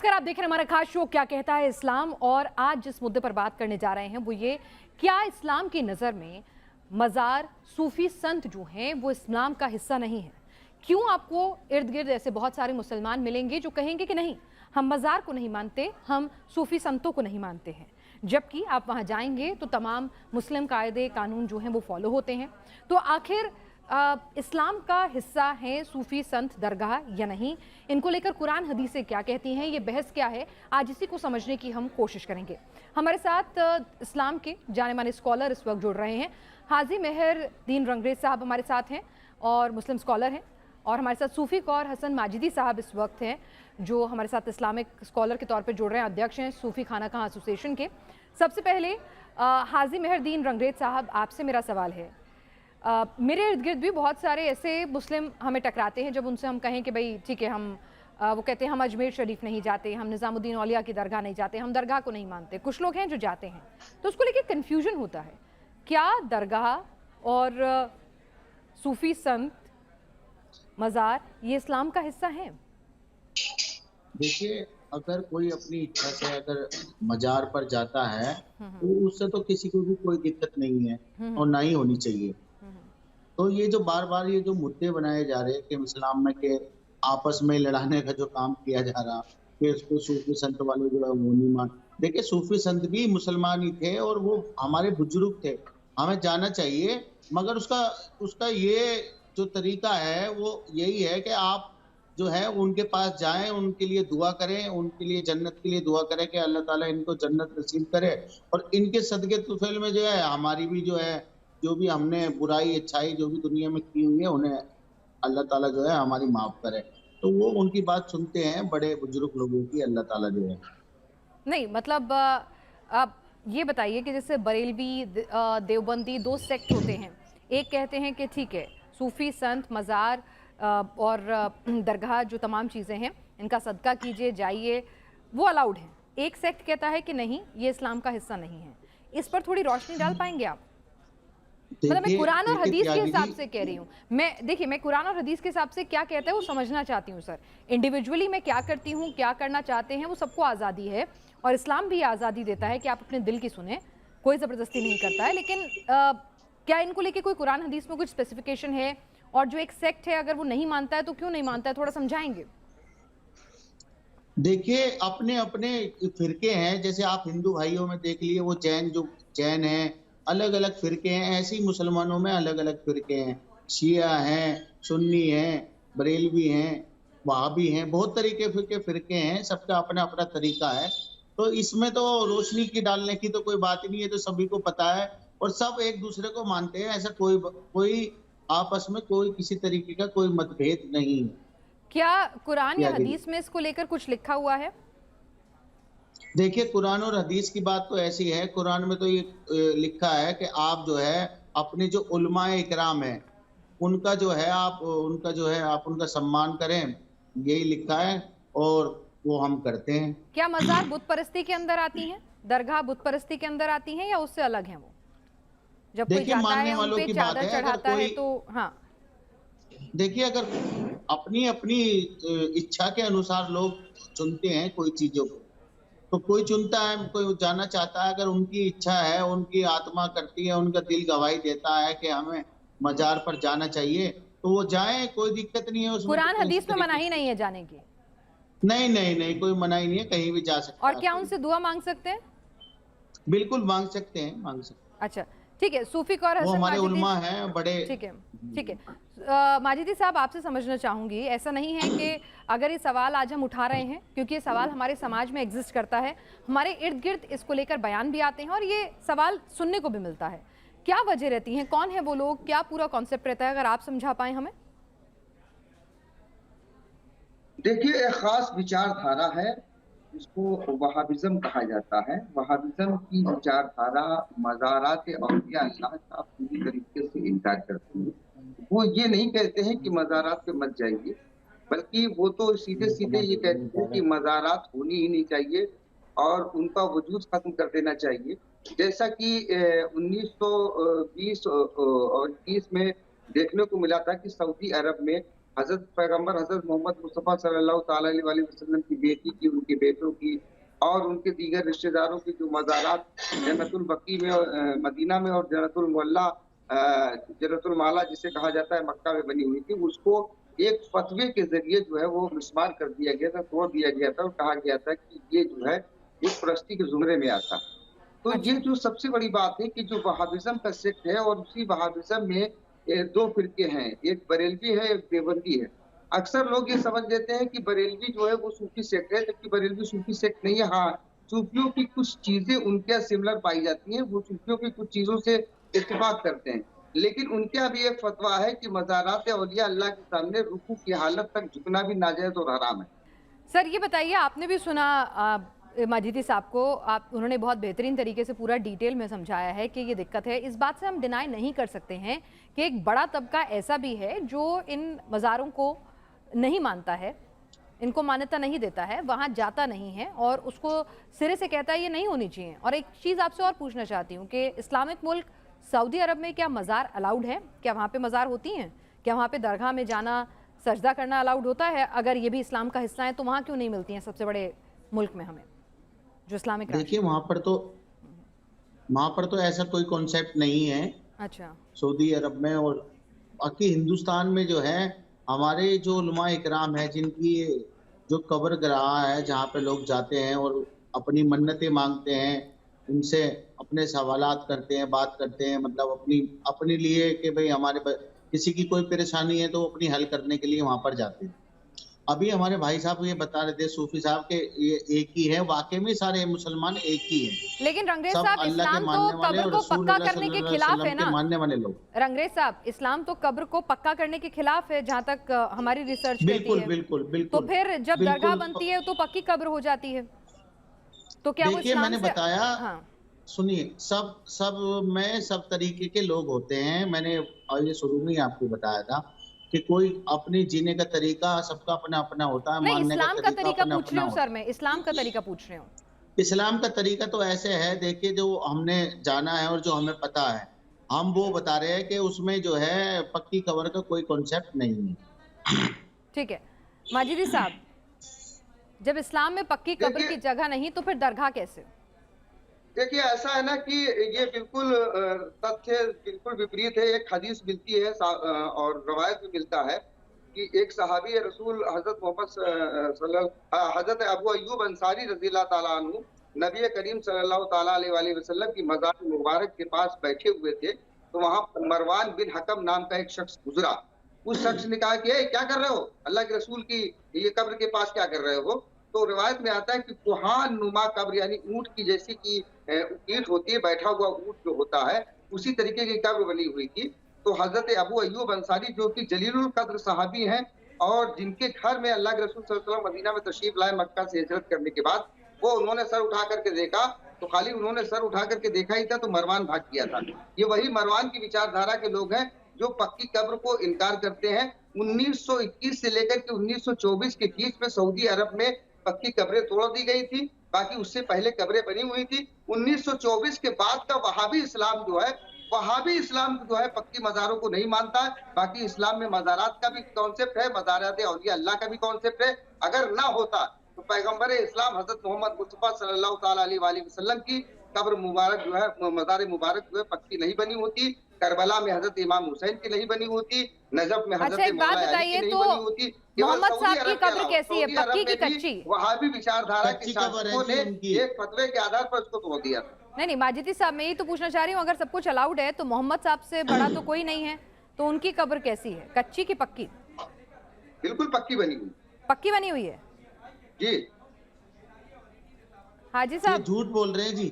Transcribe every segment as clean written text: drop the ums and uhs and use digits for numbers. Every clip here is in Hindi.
नमस्कार, आप देख रहे हैं हमारा खास शो क्या कहता है इस्लाम। और आज जिस मुद्दे पर बात करने जा रहे हैं वो ये, क्या इस्लाम की नज़र में मज़ार, सूफी संत जो हैं वो इस्लाम का हिस्सा नहीं है? क्यों आपको इर्द गिर्द ऐसे बहुत सारे मुसलमान मिलेंगे जो कहेंगे कि नहीं, हम मज़ार को नहीं मानते, हम सूफी संतों को नहीं मानते हैं, जबकि आप वहाँ जाएंगे तो तमाम मुस्लिम कायदे कानून जो हैं वो फॉलो होते हैं। तो आखिर इस्लाम का हिस्सा है सूफी संत दरगाह या नहीं? इनको लेकर कुरान हदीसें क्या कहती हैं, ये बहस क्या है, आज इसी को समझने की हम कोशिश करेंगे। हमारे साथ इस्लाम के जाने माने स्कॉलर इस वक्त जुड़ रहे हैं। हाजी मेहर दीन रंगरेज साहब हमारे साथ हैं और मुस्लिम स्कॉलर हैं, और हमारे साथ सूफी कौर हसन माजिदी साहब इस वक्त हैं जो हमारे साथ इस्लामिक स्कॉलर के तौर पर जुड़ रहे हैं, अध्यक्ष हैं सूफी खाना कहाँ एसोसिएशन के। सबसे पहले हाजी मेहर दीन रंगरेज साहब, आपसे मेरा सवाल है, मेरे इर्द गिर्द भी बहुत सारे ऐसे मुस्लिम हमें टकराते हैं जब उनसे हम कहें कि भाई ठीक है, हम वो कहते हैं हम अजमेर शरीफ नहीं जाते, हम निज़ामुद्दीन औलिया की दरगाह नहीं जाते, हम दरगाह को नहीं मानते। कुछ लोग हैं जो जाते हैं, तो उसको लेके कन्फ्यूजन होता है। क्या दरगाह और सूफी संत, मज़ार, ये इस्लाम का हिस्सा है? देखिए, अगर कोई अपनी इच्छा से अगर मज़ार पर जाता है, तो उससे तो किसी को भी कोई दिक्कत नहीं है और ना ही होनी चाहिए। तो ये जो बार-बार ये जो मुद्दे बनाए जा रहे हैं कि इस्लाम में के आपस में लड़ाने का जो काम किया जा रहा, कि इसको सूफी संत वाले जो है वो नहीं मान। देखिए, सूफी संत भी मुसलमान ही थे और वो हमारे बुजुर्ग थे, हमें जाना चाहिए। मगर उसका उसका ये जो तरीका है वो यही है कि आप जो है उनके पास जाएँ, उनके लिए दुआ करें, उनके लिए जन्नत के लिए दुआ करें कि अल्लाह ताला इनको जन्नत नसीब करे, और इनके सदक़े तुफ़ैल में जो है हमारी भी जो है, जो भी हमने बुराई, अच्छाई जो भी दुनिया में की हुई है, उन्हें अल्लाह ताला जो है हमारी माफ़ करे। तो वो उनकी बात सुनते हैं, बड़े बुजुर्ग लोगों की अल्लाह ताला जो है। नहीं मतलब आप ये बताइए कि जैसे बरेलवी, देवबंदी, दो सेक्ट होते हैं। एक कहते हैं कि ठीक है, सूफी संत, मज़ार और दरगाह, जो तमाम चीज़ें हैं इनका सदका कीजिए, जाइए, वो अलाउड है। एक सेक्ट कहता है कि नहीं, ये इस्लाम का हिस्सा नहीं है। इस पर थोड़ी रोशनी डाल पाएंगे आप? मतलब मैं देखिए कुरान और देखिए हदीस के त्यागी जी, हिसाब से कह रही हूँ। देखिए, मैं कुरान और हदीस के हिसाब से क्या कहता है वो समझना चाहती हूँ सर। इंडिविजुअली मैं क्या करती हूँ, क्या करना चाहते हैं, वो सबको आज़ादी है, और इस्लाम भी आज़ादी देता है कि आप अपने दिल की सुने, कोई ज़बरदस्ती नहीं करता है। लेकिन क्या इनको लेके कोई कुरान हदीस में कुछ स्पेसिफिकेशन है? और जो एक सेक्ट है, अगर वो नहीं मानता है तो क्यों नहीं मानता है, थोड़ा समझाएंगे? देखिए अपने-अपने फ़िरके हैं, जैसे आप हिंदू भाइयों में देख लिए, वो जैन हैं, अलग-अलग फ़िरके हैं, ऐसे ही मुसलमानों में अलग-अलग फ़िरके हैं। शिया हैं, सुन्नी हैं, बरेलवी हैं, वहाबी हैं, बहुत तरीके के फ़िरके हैं, सबका अपना-अपना तरीका है। तो इसमें तो रोशनी की डालने की तो कोई बात ही नहीं है, तो सभी को पता है और सब एक-दूसरे को मानते हैं, ऐसा कोई आपस में कोई किसी तरीके का कोई मतभेद नहीं है। क्या कुरान या या हदीस में इसको लेकर कुछ लिखा हुआ है? देखिए, कुरान और हदीस की बात तो ऐसी है, कुरान में तो ये लिखा है कि आप जो है अपने जो उलमाए इकराम हैं, उनका जो है आप उनका सम्मान करें, यही लिखा है और वो हम करते हैं। क्या मज़ार बुत परस्ती के अंदर आती हैं? दरगाह बुत परस्ती के अंदर आती हैं या उससे अलग हैं वो? जब कोई देखिए, जाता मानने है, उन वालों पे की बात चादर है, अगर चढ़ाता है कोई तो हाँ। देखिए, अगर अपनी-अपनी इच्छा के अनुसार लोग चुनते हैं कोई चीज़ों को, तो कोई चुनता है, कोई जाना चाहता है, अगर उनकी इच्छा है, उनकी आत्मा करती है, उनका दिल गवाही देता है कि हमें मज़ार पर जाना चाहिए, तो वो जाएँ, कोई दिक्कत नहीं है उसमें तो कुरान किसी हदीस में तरीके मनाही की। नहीं है जाने की। नहीं, नहीं, नहीं, कोई मनाही नहीं है, कहीं भी जा और सकता है क्या कोई। उनसे दुआ मांग सकते हैं? बिल्कुल माँग सकते हैं, माँग सकते हैं। अच्छा, ठीक है। सूफी कौर वो हसन हमारे माजिदी, उलमा हैं, बड़े। ठीक है, ठीक है। माजिदी साहब, आपसे समझना चाहूँगी, ऐसा नहीं है कि अगर ये सवाल आज हम उठा रहे हैं क्योंकि ये सवाल हमारे समाज में एग्जिस्ट करता है, हमारे इर्द-गिर्द इसको लेकर बयान भी आते हैं और ये सवाल सुनने को भी मिलता है। क्या वजह रहती है? कौन है वो लोग? क्या पूरा कॉन्सेप्ट रहता है? अगर आप समझा पाएँ हमें। देखिए, एक ख़ास विचारधारा है, जिसको वहाबिज़्म कहा जाता है। वहाबिज़्म की विचारधारा मज़ारात औलिया अल्लाह का पूरी तरीके से इनकार करती है। वो ये नहीं कहते हैं कि मज़ारात पे मत जाइए, बल्कि वो तो सीधे-सीधे ये कहते हैं कि मज़ारात होनी ही नहीं चाहिए और उनका वजूद ख़त्म कर देना चाहिए। जैसा कि 1920 और 21 में देखने को मिला था कि सऊदी अरब में हजरत पैगंबर हजरत मोहम्मद मुस्तफ़ा सल्लल्लाहु ताला अलैहि वसल्लम की बेटी की, उनके बेटों की और उनके दीगर रिश्तेदारों की जो मज़ारात जन्नतुल बकी में मदीना में और जन्नतुल मुअल्ला जन्नतुल माला जिसे कहा जाता है मक्का में बनी हुई थी, उसको एक फतवे के ज़रिए जो है वो मिस्मार कर दिया गया था, तोड़ दिया गया था और कहा गया था कि ये जो है इस परस्ती के ज़ुमरे में आता। तो ये अच्छा। जो सबसे बड़ी बात है कि जो वहाबिज़्म का सेक्ट है और उसी वहाबिज़्म में 2 फ़िरके हैं, एक बरेलवी है, एक देवबंदी है। अक्सर लोग ये समझ लेते हैं कि बरेलवी जो है वो सूफ़ी सेक्ट है, जबकि बरेलवी सूफ़ी सेक्ट नहीं है। हाँ, सूफ़ियों की कुछ चीज़ें उनके यहाँ सिमिलर पाई जाती हैं, वो सूफ़ियों की कुछ चीज़ों से इत्तेफ़ाक करते हैं। लेकिन उनके यहाँ भी एक फ़तवा है कि मज़ारात औलिया अल्लाह के सामने रुकू की हालत तक झुकना भी नाजायज़ और हराम है। सर ये बताइए, आपने भी सुना माजिदी साहब को, आप उन्होंने बहुत बेहतरीन तरीके से पूरा डिटेल में समझाया है कि ये दिक्कत है। इस बात से हम डिनाई नहीं कर सकते हैं कि एक बड़ा तबका ऐसा भी है जो इन मज़ारों को नहीं मानता है, इनको मान्यता नहीं देता है, वहाँ जाता नहीं है और उसको सिरे से कहता है ये नहीं होनी चाहिए। और एक चीज़ आपसे और पूछना चाहती हूँ कि इस्लामिक मुल्क सऊदी अरब में क्या मज़ार अलाउड है? क्या वहाँ पे मज़ार होती हैं? क्या वहाँ पे दरगाह में जाना, सजदा करना अलाउड होता है? अगर ये भी इस्लाम का हिस्सा है तो वहाँ क्यों नहीं मिलती हैं सबसे बड़े मुल्क में हमें, जो इस्लामिक राष्ट्र? देखिए वहां पर तो ऐसा कोई कॉन्सेप्ट नहीं है अच्छा। सऊदी अरब में। और बाकी हिंदुस्तान में जो है हमारे जो उलमा इकराम है, जिनकी जो कब्र गाह है जहाँ पे लोग जाते हैं और अपनी मन्नतें मांगते हैं, उनसे अपने सवालात करते हैं, बात करते हैं, मतलब अपनी अपने लिए कि भाई किसी की कोई परेशानी है तो वो अपनी हल करने के लिए वहां पर जाते हैं। अभी हमारे भाई साहब ये बता रहे थे सूफी साहब के ये एक ही है, वाकई में सारे मुसलमान एक ही हैं। लेकिन रंगरेज सब साहब, अल्लाह के इस्लाम मानने तो वाले कब्र और को रसूल पक्का अल्लाह करने के सल्लल्लाहु अलैहि खिलाफ वसल्लम है के ना। मानने वाले लोग। रंगरेज साहब, इस्लाम तो कब्र को पक्का करने के खिलाफ है, जहाँ तक हमारी रिसर्च कहती बिल्कुल है। बिल्कुल तो बिल्कुल फिर जब दरगाह बिल्कुल। बनती है तो पक्की कब्र हो जाती है, तो क्या वो देखिए इस्लाम मैंने से? बताया, हाँ। सुनिए, सब सब में सब तरीके के लोग होते हैं। मैंने और ये शुरू में ही आपको बताया था कि कोई अपने जीने का तरीका सबका अपना अपना होता है, नहीं, मानने का इस्लाम का तरीका तरीका अपना पूछ अपना रही हूँ होता सर, मैं इस्लाम का तरीका पूछ रही हूँ। है। इस्लाम का तरीका तो ऐसे है, देखिए जो हमने जाना है और जो हमें पता है, हम वो बता रहे हैं कि उसमें जो है पक्की कब्र का कोई कॉन्सेप्ट नहीं है। ठीक है माजिदी साहब, जब इस्लाम में पक्की कब्र देखिए की जगह नहीं तो फिर दरगाह कैसे? देखिए ऐसा है ना कि ये बिल्कुल तथ्य बिल्कुल विपरीत है। एक हदीस मिलती है और रवायत में मिलता है कि एक सहाबी रसूल हजरत हजरत अबू अय्यूब अंसारी रजील्लाह ताला अन्हु नबी करीम सल्लल्लाहु ताला अलैहि वसल्लम की मज़ार मुबारक के पास बैठे हुए थे। तो वहां मरवान बिन हकम नाम का एक शख्स गुजरा। उस शख्स ने कहा कि ए, क्या कर रहे हो, अल्लाह के रसूल की ये कब्र के पास क्या कर रहे हो? तो रिवायत में आता है कि कुहान नुमा कब्र, यानी ऊंट की जैसी की ईंट होती है, बैठा हुआ ऊंट जो होता है उसी तरीके की कब्र बनी हुई थी। तो हजरत अबू अय्यूब अंसारी जो कि जलीलुल कद्र सहाबी हैं और जिनके घर में अल्लाह के रसूल सल्लल्लाहु अलैहि वसल्लम मदीना में तशरीफ लाए मक्का से हिजरत करने के बाद, वो उन्होंने सर उठा करके देखा तो खाली उन्होंने सर उठा करके देखा ही था तो मरवान भाग गया था। ये वही मरवान की विचारधारा के लोग हैं जो पक्की कब्र को इनकार करते हैं। 1921 से लेकर के 1924 के बीच में सऊदी अरब में पक्की कब्रें तोड़ दी गई थी, बाकी उससे पहले कब्रें बनी हुई थी। 1924 के बाद का वहाबी इस्लाम जो है पक्की मज़ारों को नहीं मानता है। बाकी इस्लाम में मज़ारात का भी कॉन्सेप्ट है, मज़ारात औलिया अल्लाह का भी कॉन्सेप्ट है। अगर ना होता तो पैगंबर इस्लाम हजरत मोहम्मद मुस्तफ़ा सल्लल्लाहु ताला अलैहि वसल्लम की कब्र मुबारक जो है, मज़ार मुबारक जो है पक्की नहीं बनी होती। करबला में हजरत इमाम हुसैन की नहीं बनी होती, नजफ में अच्छा, हजरत एक बात मौला अली की बताइए नहीं तो बनी होती। केवल मोहम्मद सऊदी साहब की अरब के कब्र अलावा कैसी है, सऊदी अरब पक्की की में भी कच्ची? वहाबी विचारधारा के कच्ची कब्र है शासकों जी ने उनकी। एक फतवे के आधार पर उसको तोड़ दिया था। नहीं नहीं माजिदी साहब, मैं यही तो पूछना चाह रही हूँ, अगर सब कुछ अलाउड है तो मोहम्मद साहब से बड़ा तो कोई नहीं है, तो उनकी कब्र कैसी है, कच्ची की पक्की? बिल्कुल पक्की बनी हुई। पक्की बनी हुई है। जी हाजी ये साहब, झूठ बोल रहे हैं जी,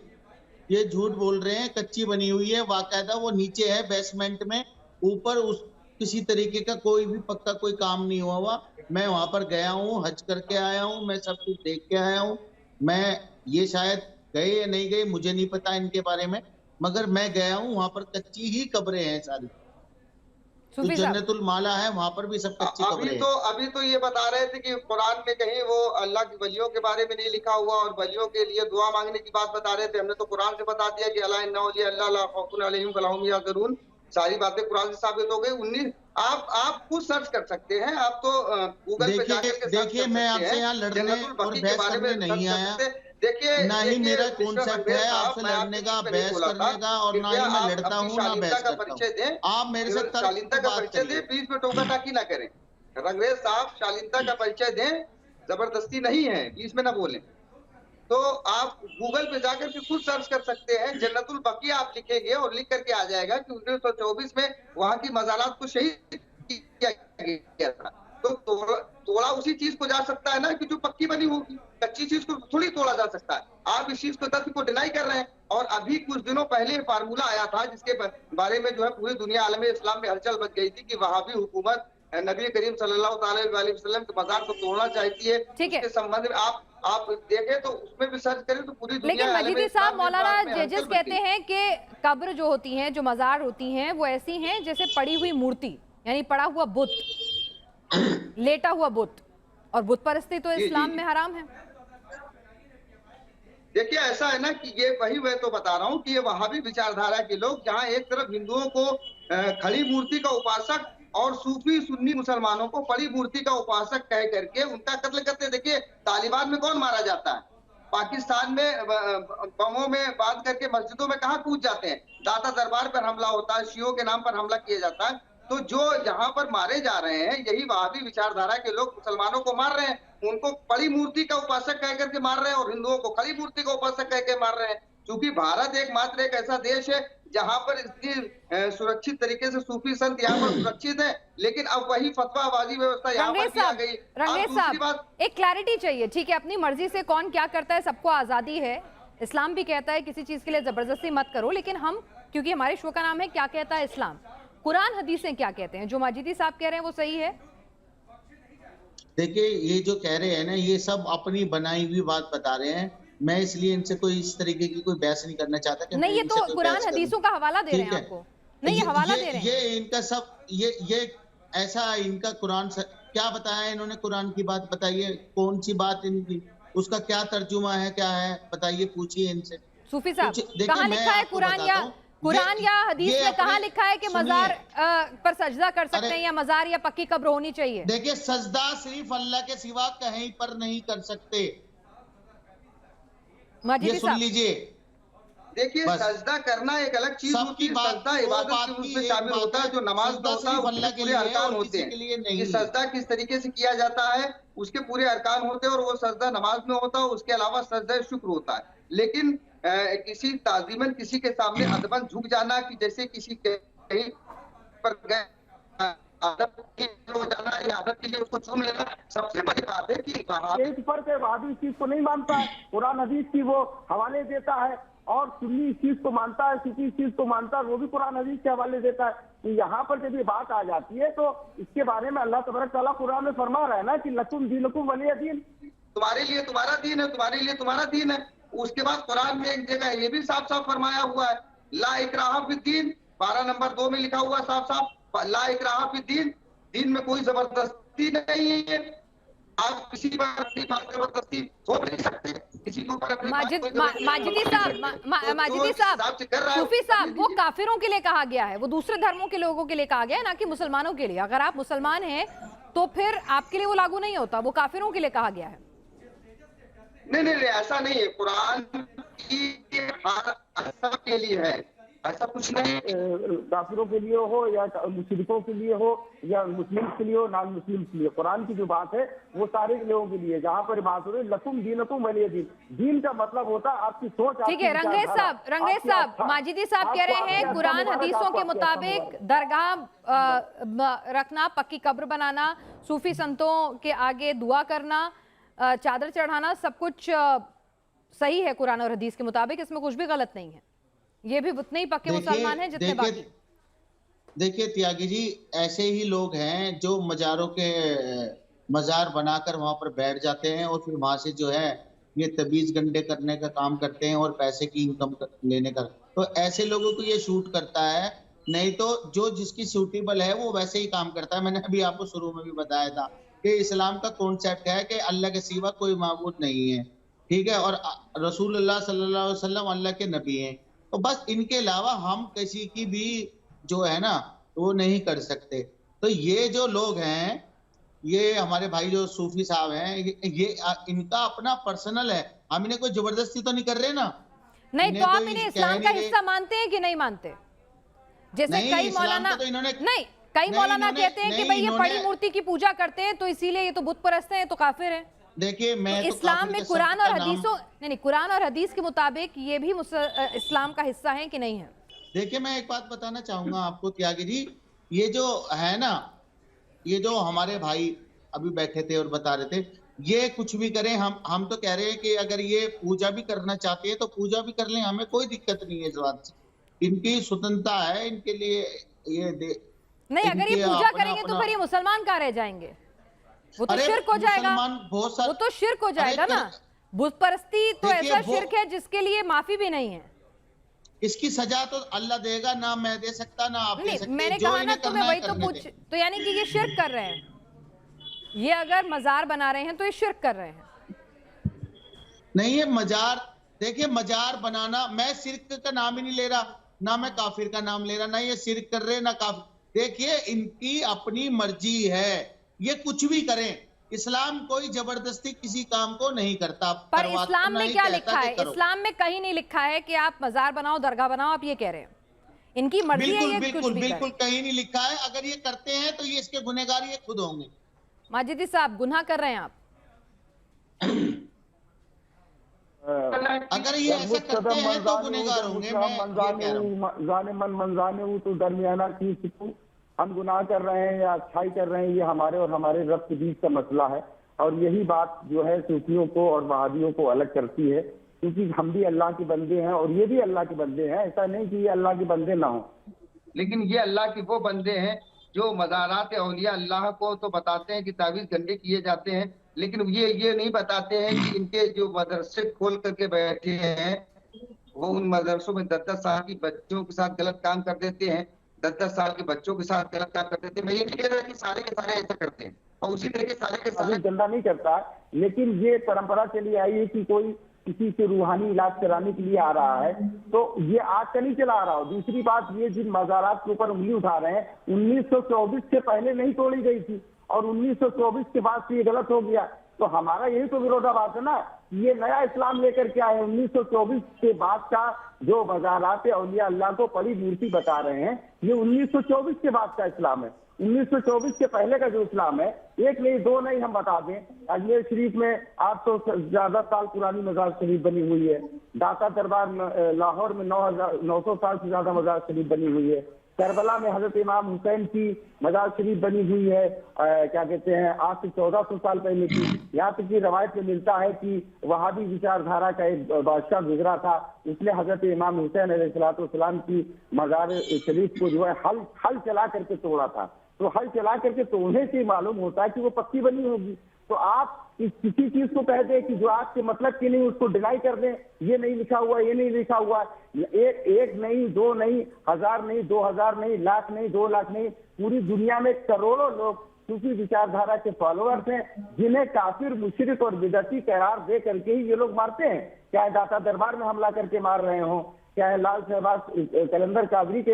ये झूठ बोल रहे हैं। कच्ची बनी हुई है, वाकायदा वो नीचे है बेसमेंट में। ऊपर उस किसी तरीके का कोई भी पक्का कोई काम नहीं हुआ। मैं वहां पर गया हूँ, हज करके आया हूँ, मैं सब कुछ देख के आया हूँ। मैं ये शायद गए या नहीं गए मुझे नहीं पता इनके बारे में, मगर मैं गया हूँ, वहां पर कच्ची ही कब्रें हैं सारी। जो सूफी साहब, जन्नतुल माला है वहां पर भी सब कच्ची कब्रें हैं। अभी तो ये बता रहे थे कि कुरान में कहीं वो अल्लाह की वलियों के बारे में नहीं लिखा हुआ और वलियों के लिए दुआ मांगने की बात बता रहे थे। हमने तो कुरान से बता दिया कि अला इन्ना औलिया अल्लाह ला खौफुन अलैहिम वला हुम यहज़रून। सारी बातें कुरान से साबित हो गई। 19 आप खुद सर्च कर सकते हैं, आप तो गूगल पे जाकर के सर्च देखिए कर मैं सकते आपसे हैं, यहाँ लड़ने जन्नतुल और बकी के बहस बारे में करने नहीं सर्च कर आया, सकते हैं। देखिए ना ही मेरा मिस्टर कॉन्सेप्ट रणवीर है साहब, आपसे मैं लड़ने आपसे का, बीच में नहीं बहस बोला था, करने का, और ना कृपया ही मैं आप लड़ता अपनी हूँ ना शालीनता बहस का करता हूँ। परिचय दें, आप मेरे से केवल तर्क शालीनता पर का बात परिचय दें, करिए। बीच में टोका टाकी ना करें। रणवीर साहब शालीनता का परिचय दें, जबरदस्ती नहीं है, बीच में ना बोलें। तो आप गूगल पे जाकर के खुद सर्च कर सकते हैं, जन्नतुल बकी आप लिखेंगे और लिख करके आ जाएगा कि 1924 में वहां की मज़ारात को शहीद किया गया था। तो तोड़ा उसी चीज को जा सकता है ना कि जो पक्की बनी होगी, कच्ची चीज को थोड़ी तोड़ा जा सकता है। आप इस चीज को, तथ्य को डिनाई कर रहे हैं। और अभी कुछ दिनों पहले फार्मूला आया था जिसके बारे में जो है पूरी दुनिया आलम इस्लाम में हलचल मच गई थी कि वहाबी हुकूमत नबी करीम सल्लल्लाहु अलैहि वसल्लम के मज़ार को तोड़ना चाहती है। ठीक है, उसके संबंध में आप देखें तो उसमें भी सर्च करें तो पूरी दुनिया लेकिन आलम मजीदी साहब, इस्लाम में इस मौलाना बात में हलचल जजेस मच कहते गई। हैं कि कब्र जो होती हैं, जो मज़ार होती हैं, वो ऐसी हैं जैसे पड़ी हुई मूर्ति, यानी पड़ा हुआ बुत, लेटा हुआ बुत, और बुत परस्ती तो जी, इस्लाम जी, में जी। हराम है। देखिए ऐसा है ना कि ये वही मैं तो बता रहा हूँ कि ये वहाबी विचारधारा के लोग, जहाँ एक तरफ हिंदुओं को खड़ी मूर्ति का उपासक और सूफी सुन्नी मुसलमानों को बड़ी मूर्ति का उपासक कह करके उनका कत्ल करते। देखिए तालिबान में कौन मारा जाता है, पाकिस्तान में बमों में बांध करके मस्जिदों में कहाँ कूद जाते हैं, दाता दरबार पर हमला होता है, शियों के नाम पर हमला किया जाता है। तो जो यहाँ पर मारे जा रहे हैं, यही वहाबी विचारधारा के लोग मुसलमानों को मार रहे हैं, उनको बड़ी मूर्ति का उपासक कह करके मार रहे हैं और हिंदुओं को खड़ी मूर्ति का उपासक कह के मार रहे हैं। क्योंकि भारत एकमात्र एक ऐसा देश है जहां पर इतनी सुरक्षित तरीके से सूफी संत यहाँ पर सुरक्षित है, लेकिन अब वही फतवाबाजी व्यवस्था यहाँ पर भी आ गई। अब दूसरी बात, एक क्लैरिटी चाहिए। ठीक है, अपनी मर्जी से कौन क्या करता है, सबको आजादी है। इस्लाम भी कहता है किसी चीज के लिए जबरदस्ती मत करो, लेकिन हम, क्योंकि हमारे शो का नाम है क्या कहता है इस्लाम, कुरान हदीसें क्या कहते हैं? जो माजिदी साहब कह रहे हैं वो सही है? देखिए ये जो कह रहे हैं ना, ये सब अपनी बनाई हुई बात बता रहे हैं। मैं इसलिए इनसे कोई इस तरीके की कोई बहस नहीं करना चाहता कि नहीं, ये तो कुरान हदीसों का हवाला दे रहे हैं आपको। नहीं, ये हवाला दे रहे हैं। ये इनका सब ये ऐसा इनका कुरान क्या बताया इन्होंने, कुरान की बात बताइए, कौन सी बात इनकी, उसका क्या तर्जुमा है, क्या है बताइए, पूछिए इनसे। सूफी साहब, कहाँ लिखा है कुरान या हदीस में कहाँ लिखा है कि मजार पर सजदा कर सकते हैं या मजार या पक्की कब्र होनी चाहिए? देखिए सजदा सिर्फ अल्लाह के सिवा कहीं पर नहीं कर सकते, ये सुन लीजिए। देखिए सजदा करना एक अलग चीज होती है, सजदा इबादत में शामिल होता है, जो नमाज में होता है उसके पूरे अरकान होते हैं। कि सजदा किस तरीके से किया जाता है उसके पूरे अरकान होते हैं, और वो सजदा नमाज में होता है। उसके अलावा सजदा शुक्र होता है। लेकिन किसी ताजीमन किसी के सामने अदबन झुक जाना, कि जैसे किसी कहीं पर गए आदत के हो जाना या आदत के लिए उसको चूम लेना, सबसे बड़ी बात है कि एक फर्क है, वहाबी इस चीज को नहीं मानता है, कुरान हदीस की वो हवाले देता है, और सुन्नी इस चीज को मानता है, सूफी इस चीज को मानता है, वो भी कुरान हदीस के हवाले देता है। तो यहाँ पर जब ये बात आ जाती है तो इसके बारे में अल्लाह तबारक तआला कुरान में फरमा रहा है ना कि लकुम दीनुकुम वलिय दीन, तुम्हारे लिए तुम्हारा दीन है, तुम्हारे लिए तुम्हारा दीन है। उसके बाद कुरान में एक जगह ये भी साफ साफ फरमाया हुआ है, ला इकराहा फिद्दीन, 12 नंबर 2 में लिखा हुआ साफ साफ, ला इकराहा फिद्दीन, दीन में कोई जबरदस्ती नहीं है। आप किसी पर अपनी बात जबरदस्ती थोप नहीं सकते, किसी को माजिदी साहब, सूफी साहब, वो काफिरों के लिए कहा गया है, वो दूसरे धर्मों के लोगों के लिए कहा गया है, ना कि मुसलमानों के लिए। अगर आप मुसलमान हैं तो फिर आपके लिए वो लागू नहीं होता, वो काफिरों के लिए कहा गया है। नहीं, ऐसा नहीं है, कुरान की हर के लिए है, ऐसा कुछ नहीं। काफिरों के लिए हो या मुशरिकों के लिए हो या मुस्लिम के लिए हो, नॉन मुस्लिम के लिए, कुरान की जो बात है वो सारे लोगों के लिए। जहाँ पर बात हो रही है लकुम दीनुकुम वलिय दीन, दीन का मतलब होता है आपकी सोच। ठीक है रंगेश साहब, माजिदी साहब कह रहे हैं कुरान हदीसों के मुताबिक दरगाह रखना, पक्की कब्र बनाना, सूफी संतों के आगे दुआ करना, चादर चढ़ाना, सब कुछ सही है कुरान और हदीस के मुताबिक, इसमें कुछ भी गलत नहीं है। ये भी उतने ही पक्के मुसलमान हैं जितने बाकी। देखिए त्यागी जी, ऐसे ही लोग हैं जो मजारों के मजार बनाकर वहां पर बैठ जाते हैं और फिर वहां से जो है ये तबीज गंडे करने का काम करते हैं और पैसे की इनकम लेने का। तो ऐसे लोगों को ये शूट करता है, नहीं तो जो जिसकी सूटेबल है वो वैसे ही काम करता है। मैंने अभी आपको शुरू में भी बताया था कि इस्लाम का कॉन्सेप्ट है कि अल्लाह के सिवा कोई माबूद नहीं है, ठीक है, और रसूलुल्लाह सल्लल्लाहु अलैहि वसल्लम अल्लाह के नबी हैं। तो बस इनके अलावा हम किसी की भी जो है ना वो नहीं कर सकते। तो ये जो लोग हैं, ये हमारे भाई जो सूफी साहब हैं, इनका अपना पर्सनल है, हम इन्हें कोई जबरदस्ती तो नहीं कर रहे ना। नहीं तो इन्हें आप कोई इन्हें कह इस्लाम का नहीं रहे। हिस्सा मानते हैं कि नहीं मानते? जैसे नहीं, कई इस्लाम मौलाना का तो इन्होंने नहीं, कई नहीं, मौलाना इन्होंने कहते हैं कि नहीं, भाई ये इन्होंने बड़ी मूर्ति की पूजा करते हैं तो इसीलिए ये तो बुत परस्त हैं, ये तो काफिर हैं। देखिए मैं तो तो इस्लाम काफिर में के कुरान शब्द और का नाम, हदीसों नहीं, कुरान और हदीस के मुताबिक ये भी इस्लाम का हिस्सा है कि नहीं है? देखिए मैं एक बात बताना चाहूंगा आपको त्यागी जी, ये जो है ना, ये जो हमारे भाई अभी बैठे थे और बता रहे थे, ये कुछ भी करें, हम तो कह रहे हैं कि अगर ये पूजा भी करना चाहते हैं तो पूजा भी कर लें, हमें कोई दिक्कत नहीं है इस बात से। इनकी स्वतंत्रता है, इनके लिए ये नहीं, अगर ये इनके पूजा अपना करेंगे तो अपना फिर ये मुसलमान कहाँ रह जाएंगे? वो तो अरे शिर्क हो जाएगा, मुसलमान बहुत सारे, वो तो शिर्क हो जाएगा ना। बुत परस्ती तो देखिए ऐसा शिर्क है जिसके लिए माफी भी नहीं है। इसकी सजा तो अल्लाह देगा, ना मैं दे सकता ना आप दे नहीं, सकते। मैंने जो कहा ना, इन्हें तो मैं करना है वही तो करने पूछ, दें। तो यानी कि ये शिर्क कर रहे हैं, ये अगर मजार बना रहे हैं तो ये शिर्क कर रहे हैं। नहीं है मजार, देखिए मजार बनाना, मैं शिर्क का नाम ही नहीं ले रहा, ना मैं काफिर का नाम ले रहा, ना ये शिर्क कर रहे ना काफिर। देखिए इनकी अपनी मर्जी है, ये कुछ भी करें, इस्लाम कोई जबरदस्ती किसी काम को नहीं करता। पर इस्लाम में क्या लिखा है? करो। इस्लाम में कहीं नहीं लिखा है कि आप मजार बनाओ, दरगाह बनाओ, आप ये कह रहे हैं? इनकी मर्जी है, बिल्कुल ये बिल्कुल कुछ भी बिल्कुल करें। कहीं नहीं लिखा है। अगर ये करते हैं तो ये इसके गुनहगार ये खुद होंगे। माजिदी साहब, गुनाह कर रहे हैं आप। अगर ये ऐसा करते हैं तो गुनहगार होंगे। मैं ये कह रहा हूं। तो दरमियाना की हम गुनाह कर रहे हैं या अच्छाई कर रहे हैं, ये हमारे और हमारे रब के बीच का मसला है। और यही बात जो है सूफियों को और वहाबियों को अलग करती है, क्योंकि हम भी अल्लाह के बंदे हैं और ये भी अल्लाह के बंदे हैं। ऐसा नहीं कि ये अल्लाह के बंदे ना हो, लेकिन ये अल्लाह के वो बंदे हैं जो मज़ारात औलिया अल्लाह को तो बताते हैं कि तावीज़ गंदे किए जाते हैं, लेकिन ये नहीं बताते हैं कि इनके जो मदरसे खोल करके बैठे हैं वो उन मदरसों में 10-10 साल की बच्चों के साथ गलत काम कर देते हैं, 10-10 साल के बच्चों के साथ गलत काम कर देते हैं। मैं ये नहीं कह रहा कि सारे के सारे ऐसा करते हैं और उसी तरह के सारे के अभी सारे गंदा नहीं करता, लेकिन ये परंपरा चली आई है कि कोई किसी से रूहानी इलाज कराने के लिए आ रहा है तो ये आज का नहीं चला आ रहा हो। दूसरी बात, ये जिन मज़ारात के ऊपर उंगली उठा रहे हैं 1924 से पहले नहीं तोड़ी गई थी और 1924 के बाद से ये गलत हो गया। तो हमारा यही तो विरोधाभास है ना, ये नया इस्लाम लेकर के आए। 1924 के बाद का जो मज़ारात औलिया अल्लाह को बड़ी मूर्ति बता रहे हैं, ये 1924 के बाद का इस्लाम है। 1924 के पहले का जो इस्लाम है, एक नहीं दो नहीं हम बता दें, अजमेर शरीफ में 800 से ज्यादा साल पुरानी मजार शरीफ बनी हुई है। ढाका दरबार लाहौर में 900 साल से ज्यादा मजार शरीफ बनी हुई है। करबला में हजरत इमाम हुसैन की मजार शरीफ बनी हुई है, क्या कहते हैं, आज से 1400 साल पहले की। यहाँ तक की रवायत में मिलता है कि वहाबी विचारधारा का एक बादशाह गुजरा था, उसने हजरत इमाम हुसैन अलैहिस्सलाम की मजार शरीफ को जो है हल चला करके तोड़ा था। तो हल चला करके तोड़ने से मालूम होता है कि वो पक्की बनी होगी। तो आप किसी चीज को कह दें कि जो आपके मतलब की नहीं, उसको डिनाई कर दें, ये नहीं लिखा हुआ, ये नहीं लिखा हुआ। एक नहीं, दो नहीं, 1000 नहीं, 2000 नहीं, लाख नहीं, 2 लाख नहीं, पूरी दुनिया में करोड़ों लोग सूफी विचारधारा के फॉलोअर्स हैं, जिन्हें काफिर, मुशरिक और बिदअती करार दे करके ही ये लोग मारते हैं। चाहे दाता दरबार में हमला करके मार रहे हों, चाहे लाल शहबाज कलंदर कादरी के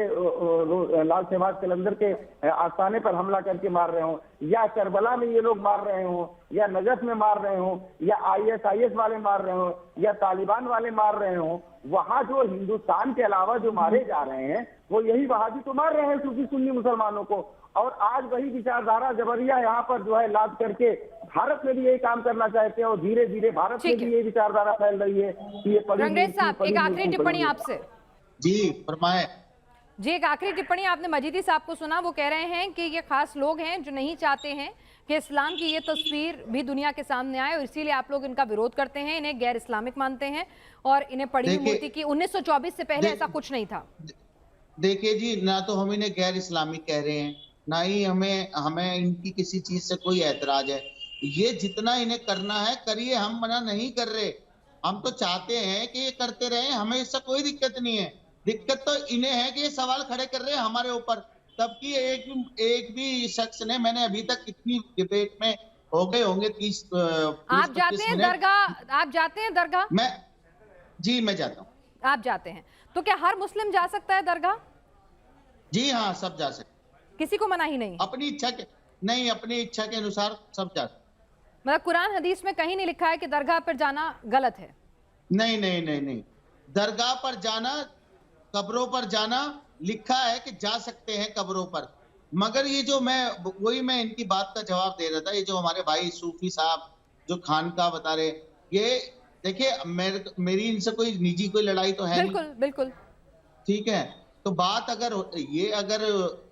लाल शहबाज कलंदर के आस्थाने पर हमला करके मार रहे हों, या करबला में ये लोग मार रहे हों, या नजफ में मार रहे हों, या ISIS वाले मार रहे हों, या तालिबान वाले मार रहे हों, वहां जो हिंदुस्तान के अलावा जो मारे जा रहे हैं वो यही वहाबी तो मार रहे हैं सूफी सुन्नी मुसलमानों को। और आज वही विचारधारा जबरिया यहाँ पर जो है लाद करके भारत में भी यही काम करना चाहते हैं और धीरे धीरे भारत में भी ये विचारधारा फैल रही है कि ये रंगरेज साहब, एक आखिरी टिप्पणी आपसे। जी फरमाए। जी, एक आखिरी टिप्पणी। आपने मजीदी साहब को सुना, वो कह रहे हैं कि ये खास लोग हैं जो नहीं चाहते हैं कि इस्लाम की ये तस्वीर भी दुनिया के सामने आए और इसीलिए आप लोग इनका विरोध करते हैं, इन्हें गैर इस्लामिक मानते हैं और इन्हें पड़ी हुई मूर्ति की 1924 से पहले ऐसा कुछ नहीं था। देखिए जी, ना तो हम इन्हें गैर इस्लामिक कह रहे हैं, ना ही हमें इनकी किसी चीज से कोई ऐतराज है। ये जितना इन्हें करना है करिए, हम मना नहीं कर रहे। हम तो चाहते हैं कि ये करते रहे, हमें इससे कोई दिक्कत नहीं है। दिक्कत तो इन्हें है कि ये सवाल खड़े कर रहे हैं हमारे ऊपर, तबकि एक भी शख्स ने, मैंने अभी तक कितनी डिबेट में हो गए होंगे 30 आप जाते हैं दरगाह? आप जाते हैं दरगाह? मैं जाता हूँ। आप जाते हैं, तो क्या हर मुस्लिम जा सकता है दरगाह? जी हाँ, सब जा सकते, किसी को मना ही नहीं है? अपनी इच्छा के, नहीं, अपनी इच्छा के अनुसार सब जा सकते। मतलब कुरान हदीस में कहीं नहीं लिखा है कि दरगाह पर जाना गलत है? नहीं नहीं नहीं नहीं, दरगाह पर जाना, कब्रों पर जाना लिखा है कि जा सकते हैं कब्रों पर, मगर ये जो मैं इनकी बात का जवाब दे रहा था, ये जो हमारे भाई सूफी साहब जो खानका बता रहे, ये देखिए मेरी इनसे कोई निजी कोई लड़ाई तो है नहीं, बिल्कुल बिल्कुल। ठीक है। तो बात अगर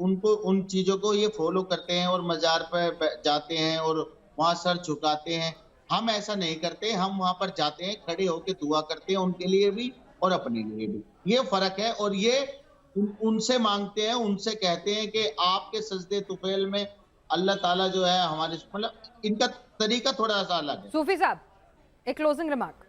उनको उन चीजों को ये फॉलो करते हैं और मजार पर जाते हैं और वहां सर झुकाते हैं, हम ऐसा नहीं करते, हम वहां पर जाते हैं, खड़े होकर दुआ करते हैं उनके लिए भी और अपने लिए भी, ये फर्क है। और ये उनसे मांगते हैं, उनसे कहते हैं कि आपके सजदे तुफैल में अल्लाह ताला जो है हमारे, मतलब इनका तरीका थोड़ा सा अलग है। सूफी साहब, एक क्लोजिंग रिमार्क।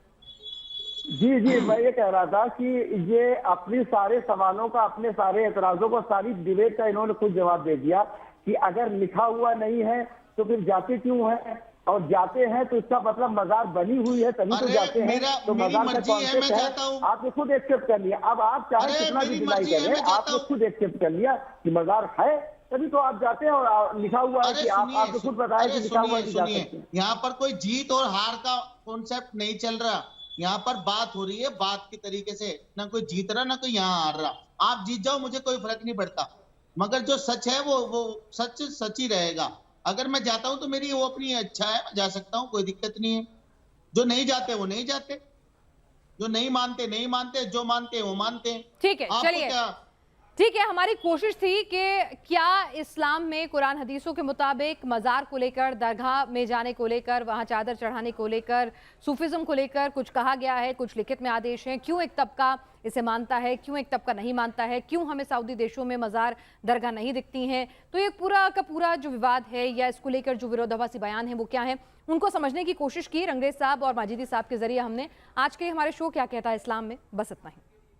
जी जी, मैं ये कह रहा था कि ये अपने सारे सवालों का, अपने सारे एतराजों को, सारी डिबेट का इन्होंने खुद जवाब दे दिया कि अगर लिखा हुआ नहीं है तो फिर जाते क्यों हैं, और जाते हैं तो इसका मतलब मजार बनी हुई है तभी तो जाते हैं। तो मजार का कॉन्सेप्ट है, आपने खुद एक्सेप्ट कर लिया। अब आप चाहे कितना भी डिनाई करें, आपने खुद एक्सेप्ट कर लिया कि मजार है तभी तो आप जाते हैं, और लिखा हुआ है कि आपने खुद बताया कि लिखा हुआ है कि जा सकते हैं। यहाँ पर कोई जीत और हार का कॉन्सेप्ट नहीं चल रहा, यहाँ पर बात हो रही है बात के तरीके से, ना कोई जीत रहा ना कोई यहाँ हार रहा। आप जीत जाओ, मुझे कोई फर्क नहीं पड़ता, मगर जो सच है वो सच सच ही रहेगा। अगर मैं जाता हूं तो मेरी वो अपनी इच्छा है, जा सकता हूं, कोई दिक्कत नहीं है। जो नहीं जाते वो नहीं जाते, जो नहीं मानते नहीं मानते, जो मानते हैं वो मानते हैं। ठीक है, चलिए ठीक है। हमारी कोशिश थी कि क्या इस्लाम में कुरान हदीसों के मुताबिक मज़ार को लेकर, दरगाह में जाने को लेकर, वहाँ चादर चढ़ाने को लेकर, सूफिज्म को लेकर कुछ कहा गया है, कुछ लिखित में आदेश हैं, क्यों एक तबका इसे मानता है, क्यों एक तबका नहीं मानता है, क्यों हमें सऊदी देशों में मज़ार दरगाह नहीं दिखती हैं। तो ये पूरा का पूरा जो विवाद है या इसको लेकर जो विरोधाभासी बयान है वो क्या है, उनको समझने की कोशिश की रंगरेज साहब और माजिदी साहब के जरिए हमने। आज के हमारे शो क्या कहता है इस्लाम में बस इतना ही।